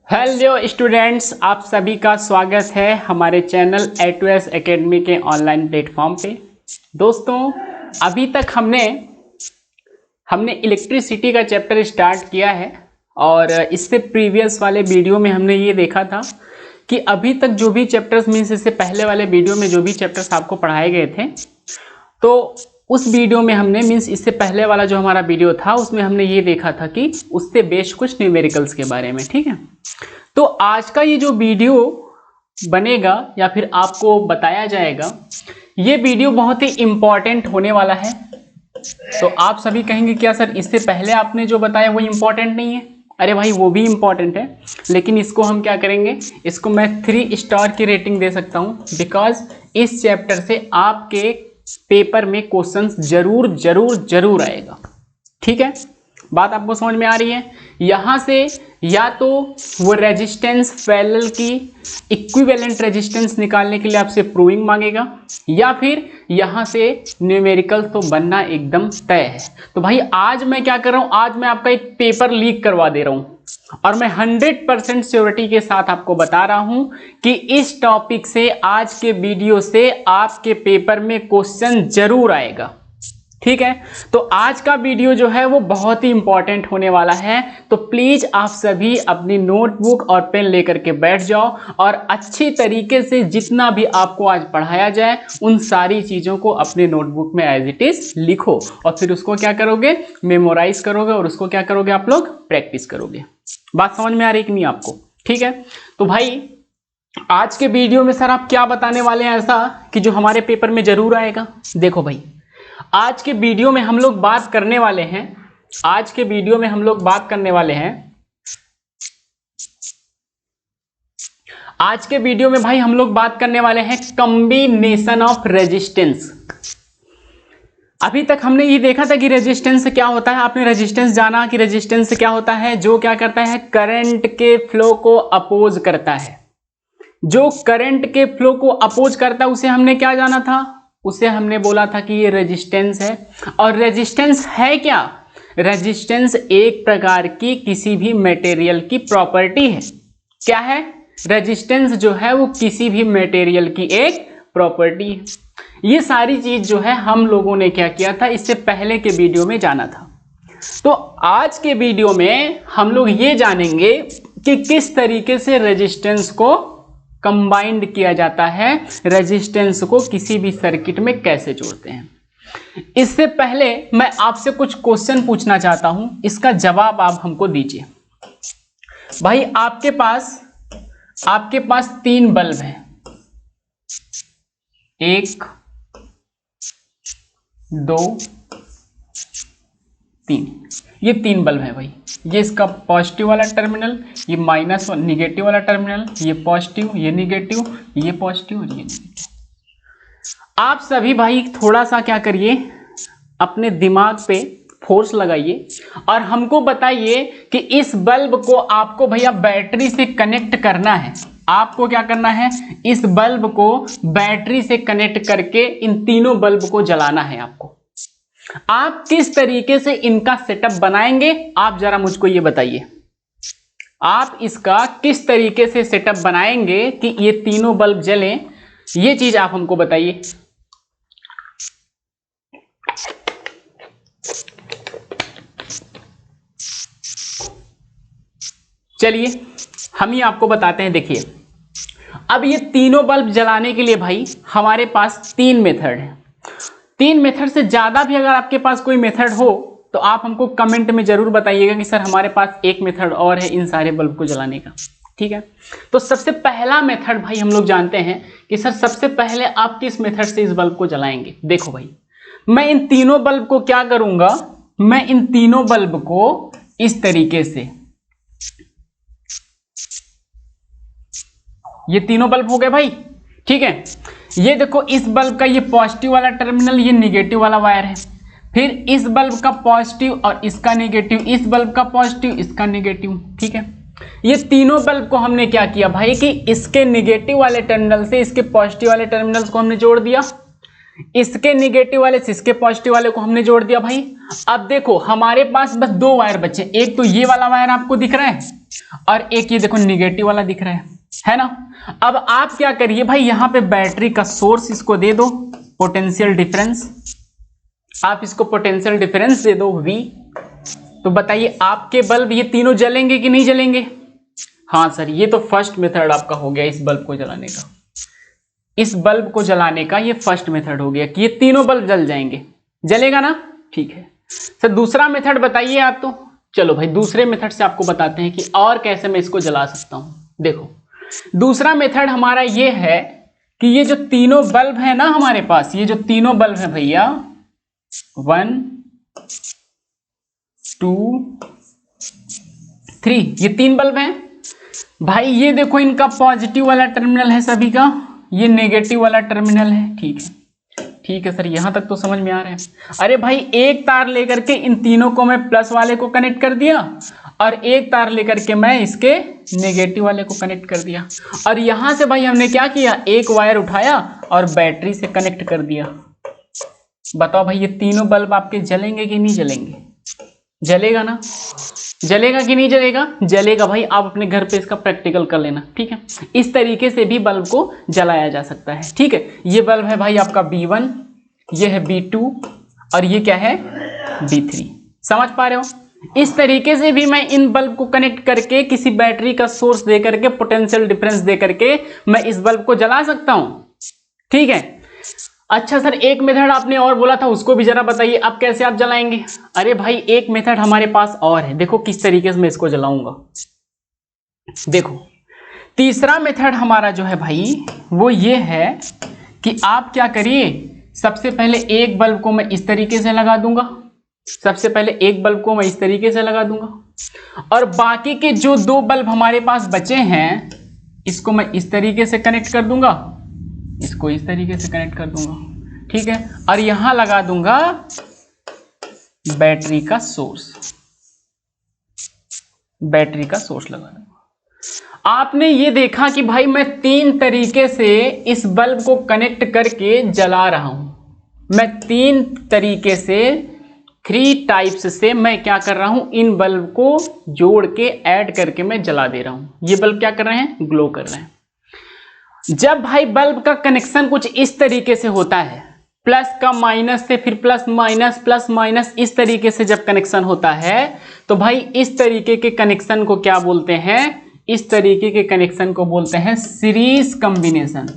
Hello students, आप सभी का स्वागत है हमारे चैनल A2S एकेडमी के ऑनलाइन प्लेटफॉर्म पे। दोस्तों, अभी तक हमने इलेक्ट्रिसिटी का चैप्टर स्टार्ट किया है और इससे प्रीवियस वाले वीडियो में हमने ये देखा था कि अभी तक जो भी चैप्टर्स मीन्स इससे पहले वाले वीडियो में जो भी चैप्टर्स आपको पढ़ाए गए थे, तो उस वीडियो में हमने मीन्स इससे पहले वाला जो हमारा वीडियो था उसमें हमने ये देखा था कि उससे बेस्ड कुछ न्यूमेरिकल्स के बारे में। ठीक है, तो आज का ये जो वीडियो बनेगा या फिर आपको बताया जाएगा, ये वीडियो बहुत ही इम्पॉर्टेंट होने वाला है। तो आप सभी कहेंगे क्या सर, इससे पहले आपने जो बताया वो इम्पॉर्टेंट नहीं है? अरे भाई, वो भी इम्पॉर्टेंट है, लेकिन इसको हम क्या करेंगे, इसको मैं 3 स्टार की रेटिंग दे सकता हूँ, बिकॉज इस चैप्टर से आपके पेपर में क्वेश्चंस जरूर आएगा। ठीक है, बात आपको समझ में आ रही है? यहाँ से या तो वो रेजिस्टेंस पैरेलल की इक्विवेलेंट रेजिस्टेंस निकालने के लिए आपसे प्रूविंग मांगेगा, या फिर यहाँ से न्यूमेरिकल तो बनना एकदम तय है। तो भाई आज मैं क्या कर रहा हूँ, आज मैं आपका एक पेपर लीक करवा दे रहा हूँ और मैं 100% श्योरिटी के साथ आपको बता रहा हूं कि इस टॉपिक से, आज के वीडियो से आपके पेपर में क्वेश्चन जरूर आएगा। ठीक है, तो आज का वीडियो जो है वो बहुत ही इंपॉर्टेंट होने वाला है। तो प्लीज आप सभी अपनी नोटबुक और पेन लेकर के बैठ जाओ और अच्छी तरीके से जितना भी आपको आज पढ़ाया जाए उन सारी चीजों को अपने नोटबुक में एज इट इज लिखो और फिर उसको क्या करोगे, मेमोराइज करोगे और उसको क्या करोगे, आप लोग प्रैक्टिस करोगे। बात समझ में आ रही कि नहीं आपको? ठीक है, तो भाई आज के वीडियो में सर आप क्या बताने वाले हैं ऐसा कि जो हमारे पेपर में जरूर आएगा? देखो भाई, आज के वीडियो में हम लोग बात करने वाले हैं, आज के वीडियो में हम लोग बात करने वाले हैं, आज के वीडियो में भाई हम लोग बात करने वाले हैं कॉम्बिनेशन ऑफ रेजिस्टेंस। अभी तक हमने ये देखा था कि रेजिस्टेंस क्या होता है, आपने रेजिस्टेंस जाना कि रेजिस्टेंस क्या होता है, जो क्या करता है, करंट के फ्लो को अपोज करता है। जो करंट के फ्लो को अपोज करता है उसे हमने क्या जाना था, उसे हमने बोला था कि ये रेजिस्टेंस है। और रेजिस्टेंस है क्या? रेजिस्टेंस एक प्रकार की किसी भी मटेरियल की प्रॉपर्टी है। क्या है? रेजिस्टेंस जो है वो किसी भी मटेरियल की एक प्रॉपर्टी है। ये सारी चीज जो है हम लोगों ने क्या किया था, इससे पहले के वीडियो में जाना था। तो आज के वीडियो में हम लोग ये जानेंगे कि किस तरीके से रेजिस्टेंस को कंबाइंड किया जाता है, रेजिस्टेंस को किसी भी सर्किट में कैसे जोड़ते हैं। इससे पहले मैं आपसे कुछ क्वेश्चन पूछना चाहता हूं, इसका जवाब आप हमको दीजिए। भाई आपके पास 3 बल्ब हैं, 1 2 3, ये 3 बल्ब है भाई। ये इसका पॉजिटिव वाला टर्मिनल, ये माइनस निगेटिव वाला टर्मिनल, ये पॉजिटिव, ये निगेटिव, ये पॉजिटिव और ये निगेटिव। आप सभी भाई थोड़ा सा क्या करिए, अपने दिमाग पे फोर्स लगाइए और हमको बताइए कि इस बल्ब को आपको भैया बैटरी से कनेक्ट करना है। आपको क्या करना है, इस बल्ब को बैटरी से कनेक्ट करके इन तीनों बल्ब को जलाना है आपको। आप किस तरीके से इनका सेटअप बनाएंगे, आप जरा मुझको ये बताइए। आप इसका किस तरीके से सेटअप बनाएंगे कि ये तीनों बल्ब जलें, ये चीज आप हमको बताइए। चलिए हम ही आपको बताते हैं। देखिए, अब ये तीनों बल्ब जलाने के लिए भाई हमारे पास 3 मेथड है। 3 मेथड से ज्यादा भी अगर आपके पास कोई मेथड हो तो आप हमको कमेंट में जरूर बताइएगा कि सर हमारे पास एक मेथड और है इन सारे बल्ब को जलाने का। ठीक है, तो सबसे पहला मेथड भाई हम लोग जानते हैं कि सर सबसे पहले आप किस मेथड से इस बल्ब को जलाएंगे। देखो भाई, मैं इन तीनों बल्ब को क्या करूंगा, मैं इन तीनों बल्ब को इस तरीके से, ये तीनों बल्ब हो गए भाई। ठीक है, ये देखो, इस बल्ब का ये पॉजिटिव वाला टर्मिनल, ये निगेटिव वाला वायर है। फिर इस बल्ब का पॉजिटिव और इसका निगेटिव, इस बल्ब का पॉजिटिव, इसका निगेटिव। ठीक है, ये तीनों बल्ब को हमने क्या किया भाई कि इसके निगेटिव वाले टर्मिनल से इसके पॉजिटिव वाले टर्मिनल्स को हमने जोड़ दिया, इसके निगेटिव वाले से इसके पॉजिटिव वाले को हमने जोड़ दिया भाई। अब देखो हमारे पास बस 2 वायर बचे, एक तो ये वाला वायर आपको दिख रहा है, और एक ये देखो निगेटिव वाला दिख रहा है ना। अब आप क्या करिए भाई, यहां पे बैटरी का सोर्स इसको दे दो पोटेंशियल डिफरेंस, आप इसको पोटेंशियल डिफरेंस दे दो V। तो बताइए आपके बल्ब ये तीनों जलेंगे कि नहीं जलेंगे? हाँ सर, ये तो फर्स्ट मेथड आपका हो गया इस बल्ब को जलाने का। इस बल्ब को जलाने का ये फर्स्ट मेथड हो गया कि ये तीनों बल्ब जल जाएंगे। जलेगा ना? ठीक है सर, दूसरा मेथड बताइए आप। तो चलो भाई दूसरे मेथड से आपको बताते हैं कि और कैसे मैं इसको जला सकता हूं। देखो दूसरा मेथड हमारा ये है कि ये जो तीनों बल्ब है ना हमारे पास, ये जो तीनों बल्ब है भैया 1 2 3, ये 3 बल्ब हैं भाई। ये देखो इनका पॉजिटिव वाला टर्मिनल है सभी का, ये नेगेटिव वाला टर्मिनल है। ठीक है सर, यहां तक तो समझ में आ रहा है। अरे भाई एक तार लेकर के इन तीनों को मैं प्लस वाले को कनेक्ट कर दिया और एक तार लेकर के मैं इसके नेगेटिव वाले को कनेक्ट कर दिया, और यहां से भाई हमने क्या किया, एक वायर उठाया और बैटरी से कनेक्ट कर दिया। बताओ भाई ये तीनों बल्ब आपके जलेंगे कि नहीं जलेंगे? जलेगा ना? जलेगा कि नहीं जलेगा? जलेगा भाई, आप अपने घर पे इसका प्रैक्टिकल कर लेना। ठीक है, इस तरीके से भी बल्ब को जलाया जा सकता है। ठीक है, ये बल्ब है भाई आपका B1, ये है B2 और ये क्या है B3। समझ पा रहे हो? इस तरीके से भी मैं इन बल्ब को कनेक्ट करके किसी बैटरी का सोर्स दे करके पोटेंशियल डिफरेंस दे करके मैं इस बल्ब को जला सकता हूं। ठीक है, अच्छा सर एक मेथड आपने और बोला था, उसको भी जरा बताइए, अब कैसे आप जलाएंगे? अरे भाई एक मेथड हमारे पास और है, देखो किस तरीके से मैं इसको जलाऊंगा। देखो तीसरा मेथड हमारा जो है भाई वो ये है कि आप क्या करिए, सबसे पहले एक बल्ब को मैं इस तरीके से लगा दूंगा, सबसे पहले एक बल्ब को मैं इस तरीके से लगा दूंगा और बाकी के जो 2 बल्ब हमारे पास बचे हैं इसको मैं इस तरीके से कनेक्ट कर दूंगा, इसको इस तरीके से कनेक्ट कर दूंगा। ठीक है, और यहां लगा दूंगा बैटरी का सोर्स, बैटरी का सोर्स लगा दूंगा। आपने ये देखा कि भाई मैं 3 तरीके से इस बल्ब को कनेक्ट करके जला रहा हूं। मैं 3 तरीके से 3 टाइप्स से मैं क्या कर रहा हूं, इन बल्ब को जोड़ के ऐड करके मैं जला दे रहा हूं। ये बल्ब क्या कर रहे हैं, ग्लो कर रहे हैं। जब भाई बल्ब का कनेक्शन कुछ इस तरीके से होता है, प्लस का माइनस से फिर प्लस माइनस इस तरीके से जब कनेक्शन होता है तो भाई इस तरीके के कनेक्शन को क्या बोलते हैं, इस तरीके के कनेक्शन को बोलते हैं सीरीज कॉम्बिनेशन।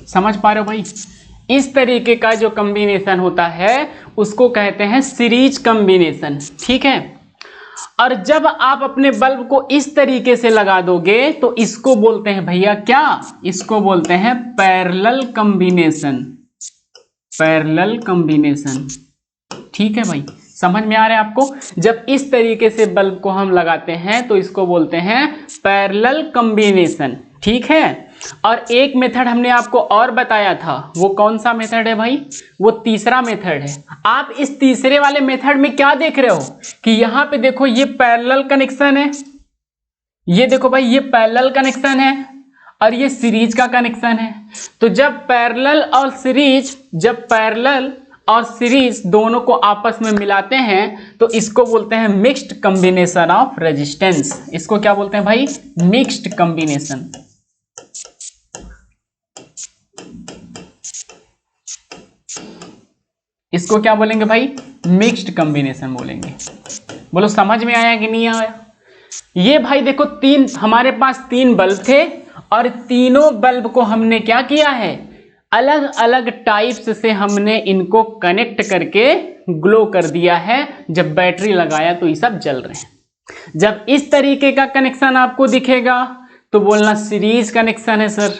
समझ पा रहे हो भाई? इस तरीके का जो कॉम्बिनेशन होता है उसको कहते हैं सीरीज कॉम्बिनेशन। ठीक है, और जब आप अपने बल्ब को इस तरीके से लगा दोगे तो इसको बोलते हैं भैया क्या, इसको बोलते हैं पैरेलल कॉम्बिनेशन, पैरेलल कॉम्बिनेशन। ठीक है भाई, समझ में आ रहा है आपको? जब इस तरीके से बल्ब को हम लगाते हैं तो इसको बोलते हैं पैरेलल कॉम्बिनेशन। ठीक है, और एक मेथड हमने आपको और बताया था, वो कौन सा मेथड है भाई, वो तीसरा मेथड है। आप इस तीसरे वाले मेथड में क्या देख रहे हो कि यहां पे देखो ये पैरेलल कनेक्शन है, ये देखो भाई ये पैरेलल कनेक्शन है और ये सीरीज का कनेक्शन है। तो जब पैरेलल और सीरीज, जब पैरेलल और सीरीज दोनों को आपस में मिलाते हैं तो इसको बोलते हैं मिक्स्ड कॉम्बिनेशन ऑफ रेजिस्टेंस। इसको क्या बोलते हैं भाई, मिक्स्ड कॉम्बिनेशन। इसको क्या बोलेंगे भाई, मिक्स्ड कॉम्बिनेशन बोलेंगे। बोलो समझ में आया कि नहीं आया? ये भाई देखो हमारे पास 3 बल्ब थे और तीनों बल्ब को हमने क्या किया है, अलग अलग टाइप्स से हमने इनको कनेक्ट करके ग्लो कर दिया है। जब बैटरी लगाया तो ये सब जल रहे हैं। जब इस तरीके का कनेक्शन आपको दिखेगा तो बोलना सीरीज कनेक्शन है सर।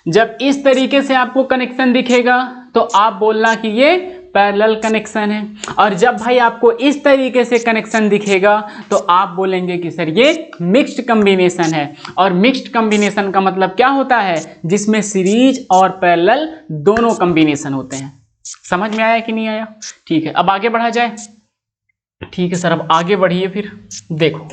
जब इस तरीके से आपको कनेक्शन दिखेगा तो आप बोलना कि ये पैरेलल कनेक्शन है। और जब भाई आपको इस तरीके से कनेक्शन दिखेगा तो आप बोलेंगे कि सर ये मिक्स्ड कॉम्बिनेशन है। और मिक्स्ड कॉम्बिनेशन का मतलब क्या होता है, जिसमें सीरीज और पैरेलल दोनों कॉम्बिनेशन होते हैं। समझ में आया कि नहीं आया? ठीक है, अब आगे बढ़ा जाए। ठीक है सर, अब आगे बढ़िए। फिर देखो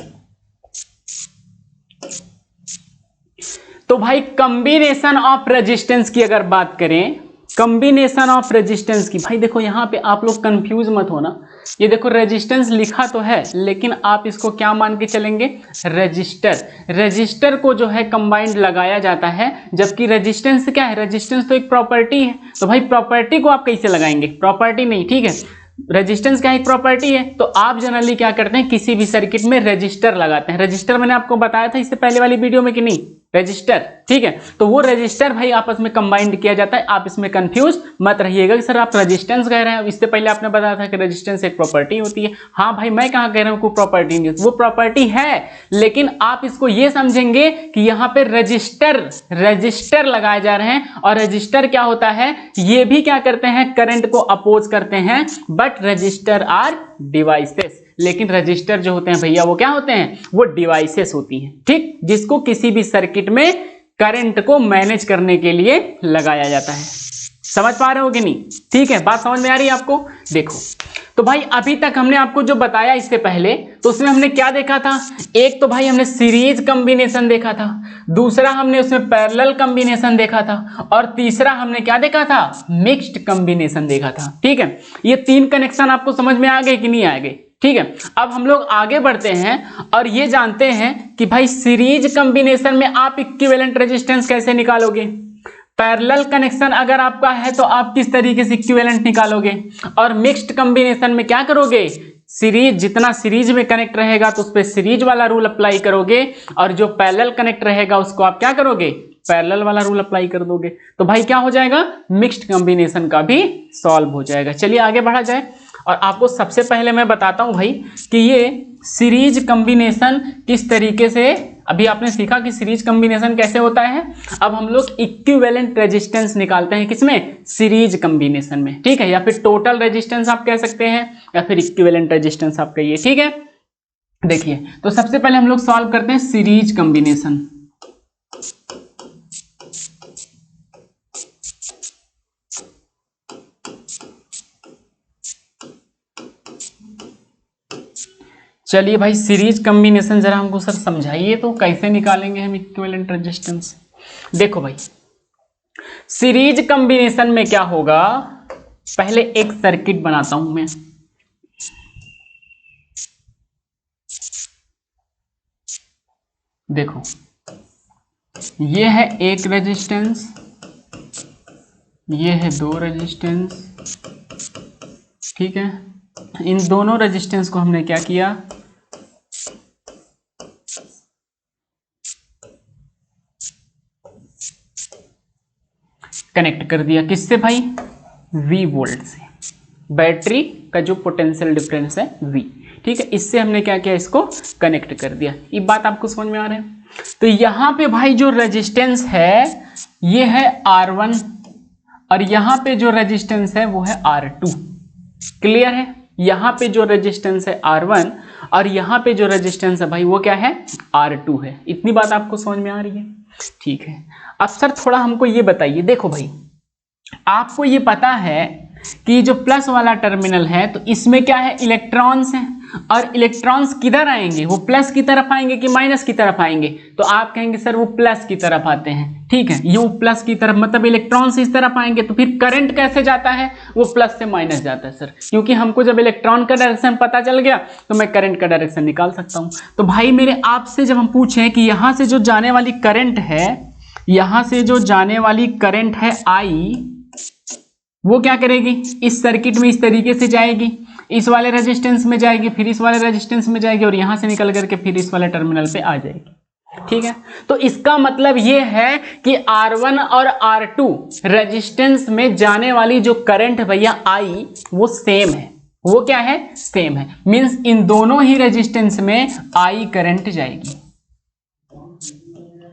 तो भाई कॉम्बिनेशन ऑफ रेजिस्टेंस की अगर बात करें, कॉम्बिनेशन ऑफ रेजिस्टेंस की, भाई देखो यहाँ पे आप लोग कंफ्यूज मत होना। ये देखो रेजिस्टेंस लिखा तो है, लेकिन आप इसको क्या मान के चलेंगे, रजिस्टर। रजिस्टर को जो है कंबाइंड लगाया जाता है, जबकि रेजिस्टेंस क्या है, रेजिस्टेंस तो एक प्रॉपर्टी है। तो भाई प्रॉपर्टी को आप कैसे लगाएंगे, प्रॉपर्टी नहीं, ठीक है। रेजिस्टेंस क्या एक प्रॉपर्टी है, तो आप जनरली क्या करते हैं, किसी भी सर्किट में रजिस्टर लगाते हैं। रजिस्टर मैंने आपको बताया था इससे पहले वाली वीडियो में कि नहीं, रजिस्टर, ठीक है। तो वो रजिस्टर भाई आपस में कंबाइंड किया जाता है। आप इसमें कंफ्यूज मत रहिएगा कि सर आप रेजिस्टेंस कह रहे हैं, इससे पहले आपने बताया था कि रेजिस्टेंस एक प्रॉपर्टी होती है। हाँ भाई, मैं कहाँ कह रहा हूँ कोई प्रॉपर्टी नहीं, वो प्रॉपर्टी है, लेकिन आप इसको ये समझेंगे कि यहाँ पे रजिस्टर लगाए जा रहे हैं। और रजिस्टर क्या होता है, ये भी क्या करते हैं, करंट को अपोज करते हैं, बट रजिस्टर आर डिवाइसेस। लेकिन रजिस्टर जो होते हैं भैया वो क्या होते हैं, वो डिवाइसेस होती हैं, ठीक, जिसको किसी भी सर्किट में करंट को मैनेज करने के लिए लगाया जाता है। समझ पा रहे हो कि नहीं, ठीक है, बात समझ में आ रही है आपको। देखो तो भाई अभी तक हमने आपको जो बताया इससे पहले, तो उसमें हमने क्या देखा था, एक तो भाई हमने सीरीज कॉम्बिनेशन देखा था, दूसरा हमने उसमें पैरेलल कॉम्बिनेशन देखा था, और तीसरा हमने क्या देखा था, मिक्स्ड कॉम्बिनेशन देखा था, ठीक है। ये तीन कनेक्शन आपको समझ में आ गए कि नहीं आ गए, ठीक है। अब हम लोग आगे बढ़ते हैं और ये जानते हैं कि भाई सीरीज कॉम्बिनेशन में आप इक्विवेलेंट रेजिस्टेंस कैसे निकालोगे, पैरेलल कनेक्शन अगर आपका है तो आप किस तरीके से इक्विवेलेंट निकालोगे, और मिक्स्ड कॉम्बिनेशन में क्या करोगे, सीरीज, जितना सीरीज में कनेक्ट रहेगा तो उस पर सीरीज वाला रूल अप्लाई करोगे, और जो पैरेलल कनेक्ट रहेगा उसको आप क्या करोगे, पैरेलल वाला रूल अप्लाई कर दोगे। तो भाई क्या हो जाएगा, मिक्स्ड कॉम्बिनेशन का भी सॉल्व हो जाएगा। चलिए आगे बढ़ा जाए। और आपको सबसे पहले मैं बताता हूं भाई कि ये सीरीज कॉम्बिनेशन किस तरीके से, अभी आपने सीखा कि सीरीज कॉम्बिनेशन कैसे होता है। अब हम लोग इक्विवेलेंट रेजिस्टेंस निकालते हैं, किसमें, सीरीज कॉम्बिनेशन में, ठीक है, या फिर टोटल रेजिस्टेंस आप कह सकते हैं, या फिर इक्विवेलेंट रेजिस्टेंस आप कहिए, ठीक है। देखिए तो सबसे पहले हम लोग सॉल्व करते हैं सीरीज कॉम्बिनेशन। चलिए भाई सीरीज कॉम्बिनेशन जरा हमको सर समझाइए तो, कैसे निकालेंगे हम इक्विवेलेंट रेजिस्टेंस। देखो भाई सीरीज कॉम्बिनेशन में क्या होगा, पहले एक सर्किट बनाता हूं मैं। देखो ये है एक रेजिस्टेंस, ये है दो रेजिस्टेंस, ठीक है। इन दोनों रेजिस्टेंस को हमने क्या किया, कनेक्ट कर दिया, किससे भाई, V वोल्ट से, बैटरी का जो पोटेंशियल डिफरेंस है V, ठीक है, इससे हमने क्या किया, इसको कनेक्ट कर दिया। ये बात आपको समझ में आ रहा है। तो यहां पे भाई जो रेजिस्टेंस है ये है R1, और यहां पे जो रेजिस्टेंस है वो है R2, क्लियर है। यहां पे जो रेजिस्टेंस है R1 और यहां पे जो रेजिस्टेंस है भाई वो क्या है, R2 है। इतनी बात आपको समझ में आ रही है, ठीक है। अब सर थोड़ा हमको ये बताइए, देखो भाई आपको ये पता है कि जो प्लस वाला टर्मिनल है तो इसमें क्या है, इलेक्ट्रॉन्स हैं, और इलेक्ट्रॉन्स किधर आएंगे, वो प्लस की तरफ आएंगे कि माइनस की तरफ आएंगे, तो आप कहेंगे सर वो प्लस की तरफ आते हैं, ठीक है। ये वो प्लस की तरफ मतलब इलेक्ट्रॉन्स इस तरफ आएंगे, तो फिर करंट कैसे जाता है, वो प्लस से माइनस जाता है सर, क्योंकि हमको जब इलेक्ट्रॉन का डायरेक्शन पता चल गया तो मैं करंट का डायरेक्शन निकाल सकता हूं। तो भाई मेरे आपसे जब हम पूछें कि यहां से जो जाने वाली करंट है, यहां से जो जाने वाली करंट है I, वो क्या करेगी, इस सर्किट में इस तरीके से जाएगी, इस वाले रेजिस्टेंस में जाएगी, फिर इस वाले रेजिस्टेंस में जाएगी, और यहां से निकल करके फिर इस वाले टर्मिनल पे आ जाएगी, ठीक है। तो इसका मतलब ये है कि R1 और R2 रेजिस्टेंस में जाने वाली जो करंट भैया I वो सेम है, वो क्या है, सेम है। मींस इन दोनों ही रेजिस्टेंस में I करंट जाएगी,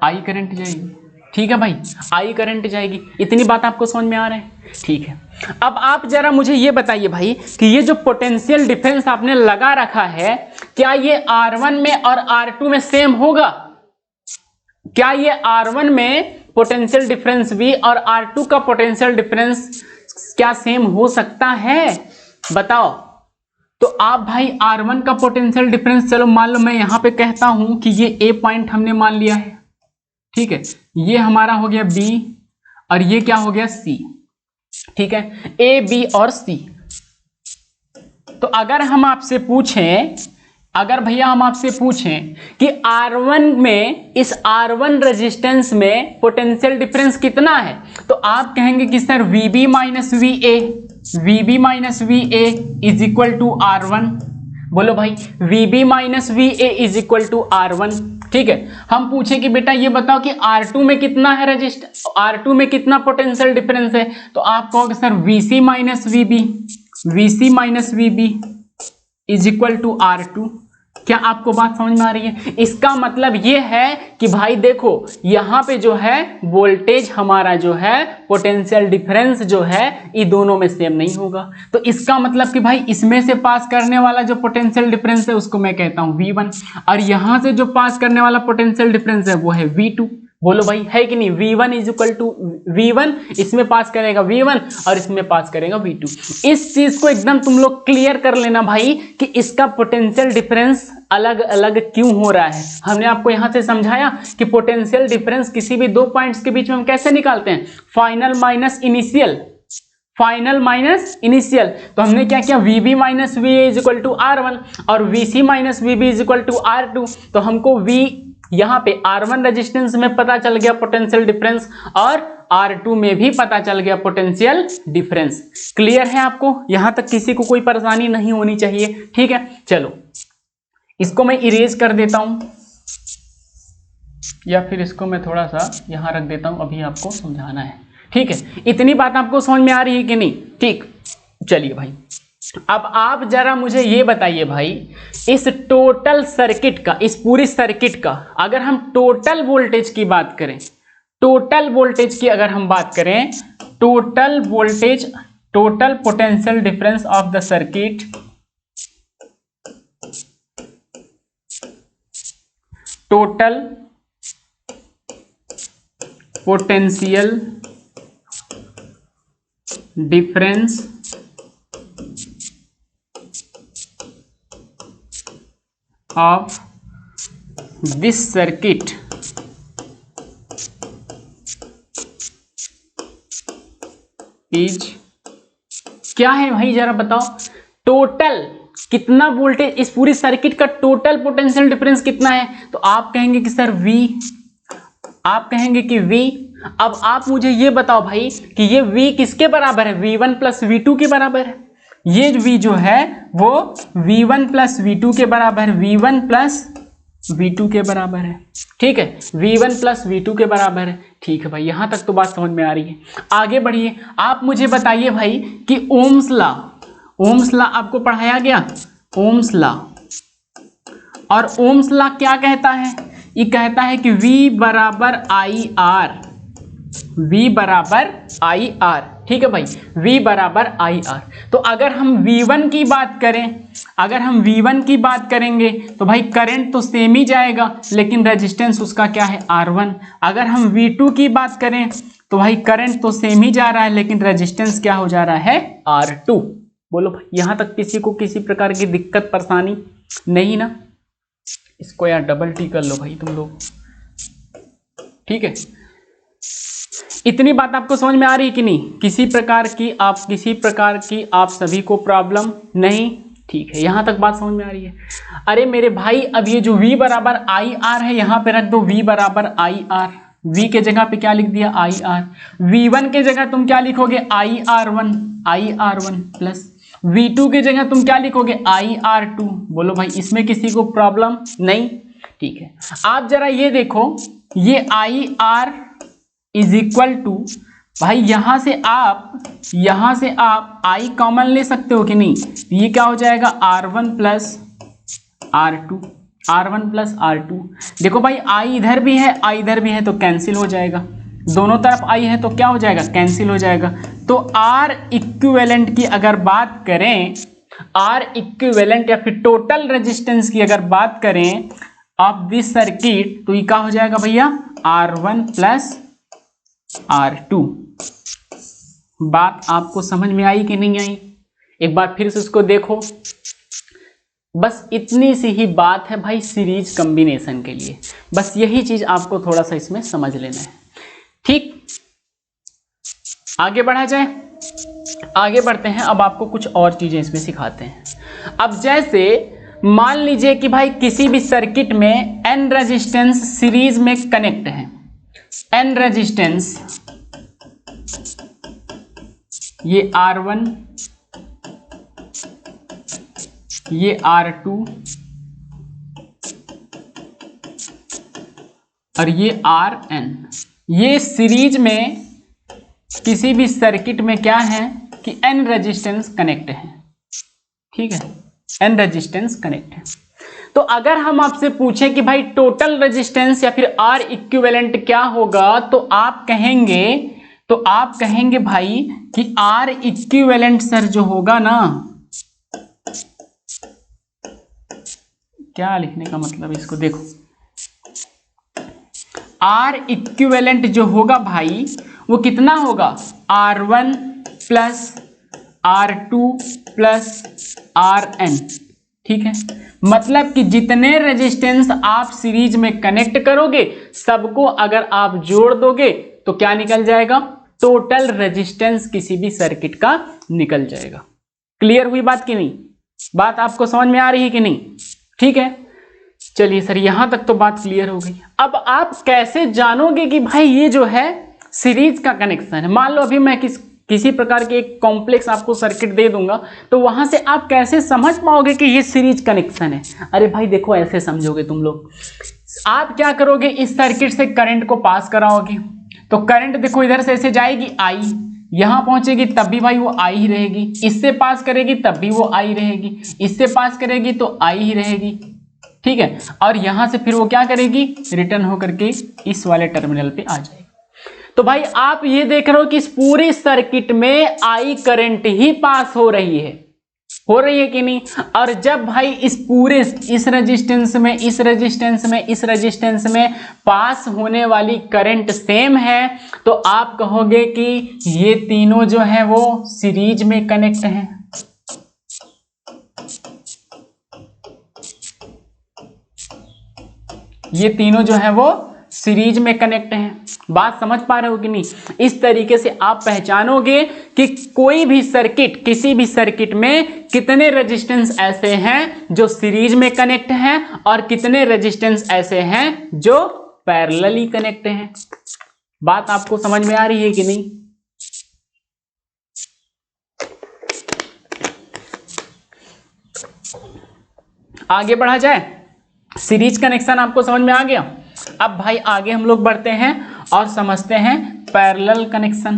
I करंट जाएगी, ठीक है भाई, I करंट जाएगी। इतनी बात आपको समझ में आ रहा है, ठीक है। अब आप जरा मुझे ये बताइए भाई कि ये जो पोटेंशियल डिफरेंस आपने लगा रखा है, क्या ये R1 में और R2 में सेम होगा, क्या ये R1 में पोटेंशियल डिफरेंस V और R2 का पोटेंशियल डिफरेंस क्या सेम हो सकता है, बताओ। तो आप भाई R1 का पोटेंशियल डिफरेंस, चलो मान लो मैं यहां पे कहता हूं कि ये A पॉइंट हमने मान लिया है, ठीक है, ये हमारा हो गया B और ये क्या हो गया C। ठीक है, A B और C। तो अगर हम आपसे पूछें, अगर भैया हम आपसे पूछें कि R1 में, इस R1 रेजिस्टेंस में पोटेंशियल डिफरेंस कितना है, तो आप कहेंगे कि sir VB minus VA, VB minus VA is equal to R1। बोलो भाई, VB minus VA is equal to R1। ठीक है, हम पूछे कि बेटा ये बताओ कि R2 में कितना है रेजिस्टेंस, R2 में कितना पोटेंशियल डिफरेंस है, तो आप कहोगे sir VC minus VB, VC minus VB is equal to R2। क्या आपको बात समझ में आ रही है? इसका मतलब ये है कि भाई देखो यहां पे जो है वोल्टेज हमारा जो है पोटेंशियल डिफरेंस जो है ये दोनों में सेम नहीं होगा। तो इसका मतलब कि भाई इसमें से पास करने वाला जो पोटेंशियल डिफरेंस है उसको मैं कहता हूं V1, और यहां से जो पास करने वाला पोटेंशियल डिफरेंस है वो है V2। बोलो भाई, है कि नहीं? V1 is equal to V1, इसमें पास करेगा V1 और इसमें पास करेगा V2। इस चीज को एकदम तुम लोग क्लियर कर लेना भाई कि इसका पोटेंशियल डिफरेंस अलग अलग क्यों हो रहा है। हमने आपको यहां से समझाया कि पोटेंशियल डिफरेंस किसी भी दो पॉइंट्स के बीच में हम कैसे निकालते हैं, final minus initial, final minus initial. तो हमने क्या किया, VB minus VA is equal to R1 और VC minus VB is equal to R2। तो हमको V यहां पे R1 रेजिस्टेंस में पता चल गया पोटेंशियल डिफरेंस और R2 में भी पता चल गया पोटेंशियल डिफरेंस। क्लियर है आपको? यहां तक किसी को कोई परेशानी नहीं होनी चाहिए। ठीक है, चलो इसको मैं इरेज कर देता हूं या फिर इसको मैं थोड़ा सा यहां रख देता हूं, अभी आपको समझाना है। ठीक है, इतनी बात आपको समझ में आ रही है कि नहीं? ठीक, चलिए भाई अब आप जरा मुझे ये बताइए भाई, इस टोटल सर्किट का, इस पूरी सर्किट का अगर हम टोटल वोल्टेज की बात करें, टोटल वोल्टेज की अगर हम बात करें, total voltage, total potential difference of the circuit, total potential difference of this circuit is क्या है भाई, जरा बताओ। टोटल कितना वोल्टेज, इस पूरी सर्किट का टोटल पोटेंशियल डिफरेंस कितना है? तो आप कहेंगे कि सर V, आप कहेंगे कि V। अब आप मुझे ये बताओ भाई कि ये V किसके बराबर है? V1 प्लस V2 के बराबर है। ये V जो है वो V1 प्लस V2 के बराबर है, V1 प्लस V2 के बराबर है। ठीक है, V1 प्लस V2 के बराबर है। ठीक है भाई, यहां तक तो बात समझ में आ रही है। आगे बढ़िए, आप मुझे बताइए भाई कि ओम्स लॉ, ओम्स लॉ आपको पढ़ाया गया, ओम्स लॉ, और ओम्स लॉ क्या कहता है? ये कहता है कि V बराबर IR, V बराबर IR। ठीक है भाई, V बराबर IR। तो अगर हम V1 की बात करें, अगर हम V1 की बात करेंगे तो भाई करंट तो सेम ही जाएगा, लेकिन रेजिस्टेंस उसका क्या है? R1। अगर हम V2 की बात करें तो भाई करंट तो सेम ही जा रहा है, लेकिन रेजिस्टेंस क्या हो जा रहा है? R2। बोलो भाई, यहां तक किसी को किसी प्रकार की दिक्कत परेशानी नहीं ना? इसको यार डबल टी कर लो भाई तुम लोग। ठीक है, इतनी बात आपको समझ में आ रही है कि नहीं? किसी प्रकार की आप सभी को प्रॉब्लम नहीं? ठीक है, यहां तक बात समझ में आ रही है। अरे मेरे भाई, अब ये जो V बराबर IR है यहां पे रख दो, V बराबर IR। V के जगह पे क्या लिख दिया? IR। V1 के जगह तुम क्या लिखोगे? IR1, IR1 प्लस V2 के जगह तुम क्या लिखोगे? IR2। बोलो भाई, इसमें किसी को प्रॉब्लम नहीं? ठीक है, आप जरा ये देखो, ये IR इज इक्वल टू, भाई यहां से आप I कॉमन ले सकते हो कि नहीं? ये क्या हो जाएगा? R1 plus R2, R1 plus R2। देखो भाई, I इधर भी है, I इधर भी है, तो कैंसिल हो जाएगा। दोनों तरफ I है तो क्या हो जाएगा? कैंसिल हो जाएगा। तो R इक्विवेलेंट की अगर बात करें, R इक्विवेलेंट या फिर टोटल रेजिस्टेंस की अगर बात करें ऑफ दिस सर्किट, तो ये क्या हो जाएगा भैया? R1 plus R2। बात आपको समझ में आई कि नहीं आई? एक बार फिर से इसको देखो, बस इतनी सी ही बात है भाई सीरीज कॉम्बिनेशन के लिए, बस यही चीज आपको थोड़ा सा इसमें समझ लेना है। ठीक, आगे बढ़ा जाए, आगे बढ़ते हैं। अब आपको कुछ और चीजें इसमें सिखाते हैं। अब जैसे मान लीजिए कि भाई किसी भी सर्किट में n रेजिस्टेंस सीरीज में कनेक्ट है, n रेजिस्टेंस, ये R1, ये R2 और ये Rn, ये सीरीज में किसी भी सर्किट में क्या है कि n रेजिस्टेंस कनेक्ट है। ठीक है, n रेजिस्टेंस कनेक्ट है। तो अगर हम आपसे पूछें कि भाई टोटल रेजिस्टेंस या फिर R इक्विवेलेंट क्या होगा, तो आप कहेंगे भाई कि R इक्विवेलेंट सर जो होगा ना, क्या लिखने का मतलब इसको देखो, R इक्विवेलेंट जो होगा भाई वो कितना होगा, R1 plus R2 plus Rn। ठीक है, मतलब कि जितने रेजिस्टेंस आप सीरीज में कनेक्ट करोगे सबको अगर आप जोड़ दोगे तो क्या निकल जाएगा, टोटल रेजिस्टेंस किसी भी सर्किट का निकल जाएगा। क्लियर हुई बात कि नहीं? बात आपको समझ में आ रही है कि नहीं? ठीक है, चलिए सर यहां तक तो बात क्लियर हो गई। अब आप कैसे जानोगे कि भाई ये जो है सीरीज का कनेक्शन है? मान लो अभी मैं किसी प्रकार के एक कॉम्प्लेक्स आपको सर्किट दे दूंगा, तो वहां से आप कैसे समझ पाओगे कि ये सीरीज कनेक्शन है? अरे भाई देखो, ऐसे समझोगे तुम लोग। आप क्या करोगे, इस सर्किट से करंट को पास कराओगे, तो करंट देखो इधर से ऐसे जाएगी I, यहां पहुंचेगी तब भी भाई वो I ही रहेगी, इससे पास करेगी तब भी वो I रहेगी, इससे पास करेगी तो I ही रहेगी। ठीक है, और यहां से फिर वो क्या करेगी, रिटर्न होकर के इस वाले टर्मिनल पे आ जाएगी। तो भाई आप ये देख रहे हो कि इस पूरे सर्किट में I करंट ही पास हो रही है कि नहीं? और जब भाई इस पूरे इस रेजिस्टेंस में, इस रेजिस्टेंस में, इस रेजिस्टेंस में पास होने वाली करंट सेम है, तो आप कहोगे कि ये तीनों जो है वो सीरीज में कनेक्ट हैं। ये तीनों जो है वो सीरीज में कनेक्ट हैं। बात समझ पा रहे हो कि नहीं? इस तरीके से आप पहचानोगे कि कोई भी सर्किट, किसी भी सर्किट में कितने रेजिस्टेंस ऐसे हैं जो सीरीज में कनेक्ट हैं और कितने रेजिस्टेंस ऐसे हैं जो पैरेलली कनेक्ट हैं। बात आपको समझ में आ रही है कि नहीं? आगे बढ़ा जाए, सीरीज कनेक्शन आपको समझ में आ गया। अब भाई आगे हम लोग बढ़ते हैं और समझते हैं पैरेलल कनेक्शन।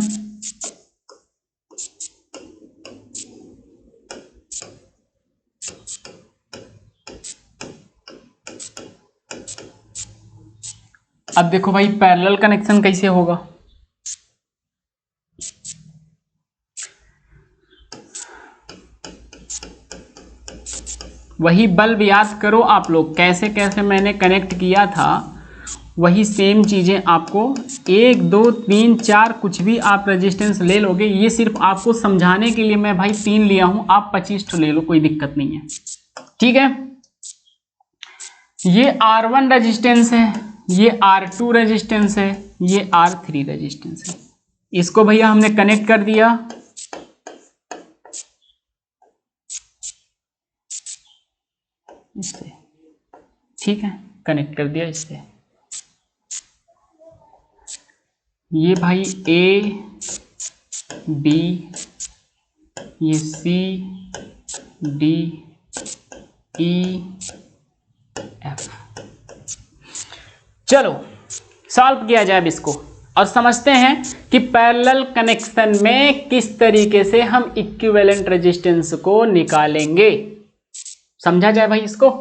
अब देखो भाई पैरेलल कनेक्शन कैसे होगा। वही बल्ब याद करो आप लोग, कैसे कैसे मैंने कनेक्ट किया था वही सेम चीजें आपको 1 2 3 4 कुछ भी आप रेजिस्टेंस ले लोगे। ये सिर्फ आपको समझाने के लिए मैं भाई 3 लिया हूं, आप 25 तो ले लो, कोई दिक्कत नहीं है। ठीक है, ये R1 रेजिस्टेंस है, ये R2 रेजिस्टेंस है, ये R3 रेजिस्टेंस है। इसको भैया हमने कनेक्ट कर दिया इससे। ठीक है, कनेक्ट कर दिया इससे। ये भाई A B, ये C D E F। चलो सॉल्व किया जाए अब इसको और समझते हैं कि पैरेलल कनेक्शन में किस तरीके से हम इक्विवेलेंट रेजिस्टेंस को निकालेंगे। समझा जाए भाई इसको,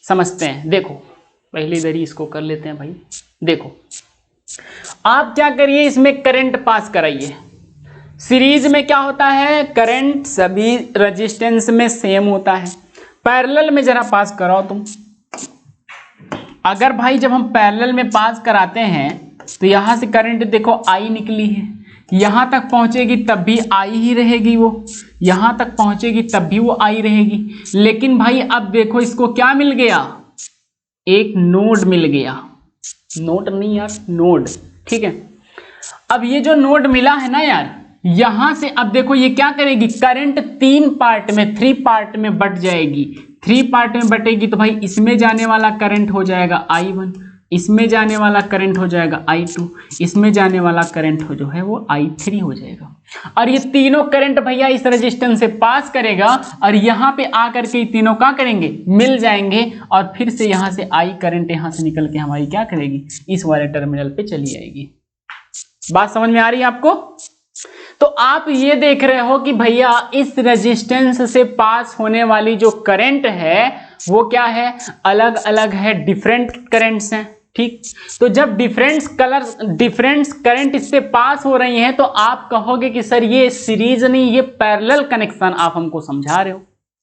समझते हैं। देखो पहले इधर ही इसको कर लेते हैं भाई। देखो आप क्या करिए, इसमें करंट पास कराइए। सीरीज में क्या होता है, करंट सभी रेजिस्टेंस में सेम होता है। पैरेलल में जरा पास कराओ तुम। अगर भाई जब हम पैरेलल में पास कराते हैं तो यहां से करंट देखो I निकली है, यहां तक पहुंचेगी तब भी आई ही रहेगी, वो यहां तक पहुंचेगी तब भी वो आई रहेगी। लेकिन भाई अब देखो इसको क्या मिल गया, एक नोड मिल गया, नोड नहीं यार, नोड, ठीक है। अब ये जो नोड मिला है ना यार, यहां से अब देखो ये क्या करेगी, करंट 3 पार्ट में, 3 पार्ट में बट जाएगी। 3 पार्ट में बटेगी तो भाई इसमें जाने वाला करंट हो जाएगा I1, इसमें जाने वाला करंट हो जाएगा I2, इसमें जाने वाला करंट हो जो है वो I3 हो जाएगा। और ये तीनों करंट भैया इस रेजिस्टेंस से पास करेगा और यहाँ पे आकर के ये तीनों क्या करेंगे, मिल जाएंगे और फिर से यहाँ से I करंट यहाँ से निकल के हमारी क्या करेगी, इस वाले टर्मिनल पे चली आएगी। बात समझ में आ रही है आपको? तो आप ये देख रहे हो कि भैया इस रेजिस्टेंस से पास होने वाली जो करंट है वो क्या है, अलग अलग है, डिफरेंट करंट्स हैं, ठीक। तो जब डिफरेंट करंट इससे पास हो रही हैं तो आप कहोगे कि सर ये सीरीज नहीं, ये पैरेलल कनेक्शन आप हमको समझा रहे हो,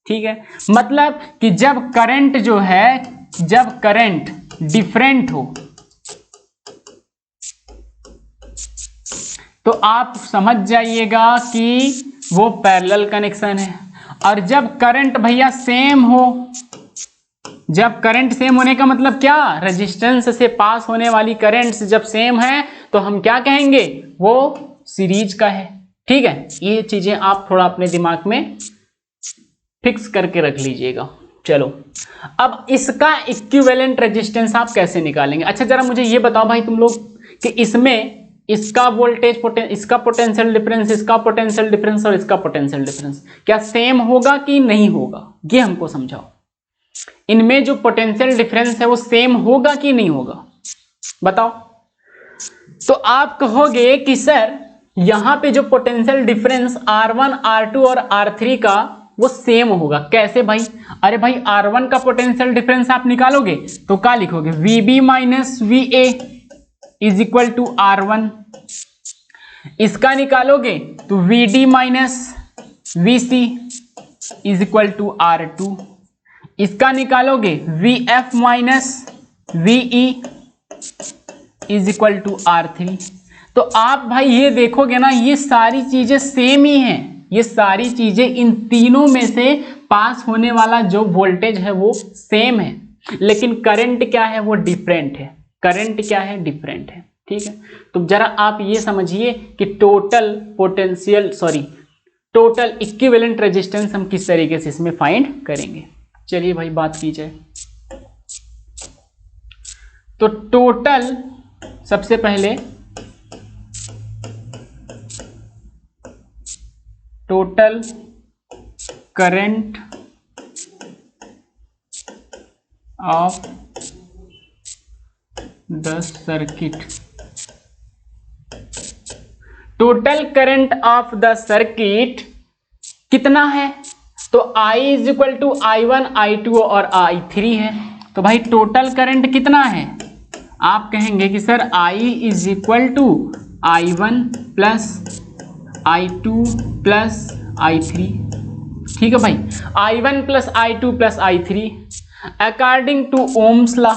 ठीक है। मतलब कि जब करंट जो है, जब करंट डिफरेंट हो तो आप समझ जाइएगा कि वो पैरेलल कनेक्शन है। और जब करंट भैया सेम हो, जब करंट सेम होने का मतलब क्या, रेजिस्टेंस से पास होने वाली करंट्स जब सेम है तो हम क्या कहेंगे, वो सीरीज का है, ठीक है। ये चीजें आप थोड़ा अपने दिमाग में फिक्स करके रख लीजिएगा। चलो अब इसका इक्विवेलेंट रेजिस्टेंस आप कैसे निकालेंगे। अच्छा जरा मुझे ये बताओ भाई तुम लोग कि इसमें इसका वोल्टेज इसका पोटेंशियल डिफरेंस, इसका पोटेंशियल डिफरेंस और इसका पोटेंशियल डिफरेंस क्या सेम होगा कि नहीं होगा, ये हमको समझाओ। इनमें जो पोटेंशियल डिफरेंस है वो सेम होगा कि नहीं होगा, बताओ। तो आप कहोगे कि सर यहां पे जो पोटेंशियल डिफरेंस R1, R2 और R3 का वो सेम होगा। कैसे भाई, अरे भाई R1 का पोटेंशियल डिफरेंस आप निकालोगे तो क्या लिखोगे, VB minus VA is equal to R1। इसका निकालोगे तो VD minus VC is equal to R2। इसका निकालोगे VF minus VE is equal to R3। तो आप भाई ये देखोगे ना, ये सारी चीजें सेम ही हैं, ये सारी चीजें इन तीनों में से पास होने वाला जो वोल्टेज है वो सेम है, लेकिन करंट क्या है वो डिफरेंट है, करंट क्या है डिफरेंट है, ठीक है। तो जरा आप ये समझिए कि टोटल इक्विवेलेंट रेजिस्टेंस हम किस तरीके से इसमें फाइंड करेंगे। चलिए भाई बात की जाए। तो टोटल सबसे पहले total current of the circuit, total current of the circuit कितना है, तो I is equal to I1, I2 और I3 है। तो भाई टोटल करंट कितना है, आप कहेंगे कि sir I is equal to I1 plus I2 plus I3, ठीक है भाई। I1 plus I2 plus I3 according to Ohm's law,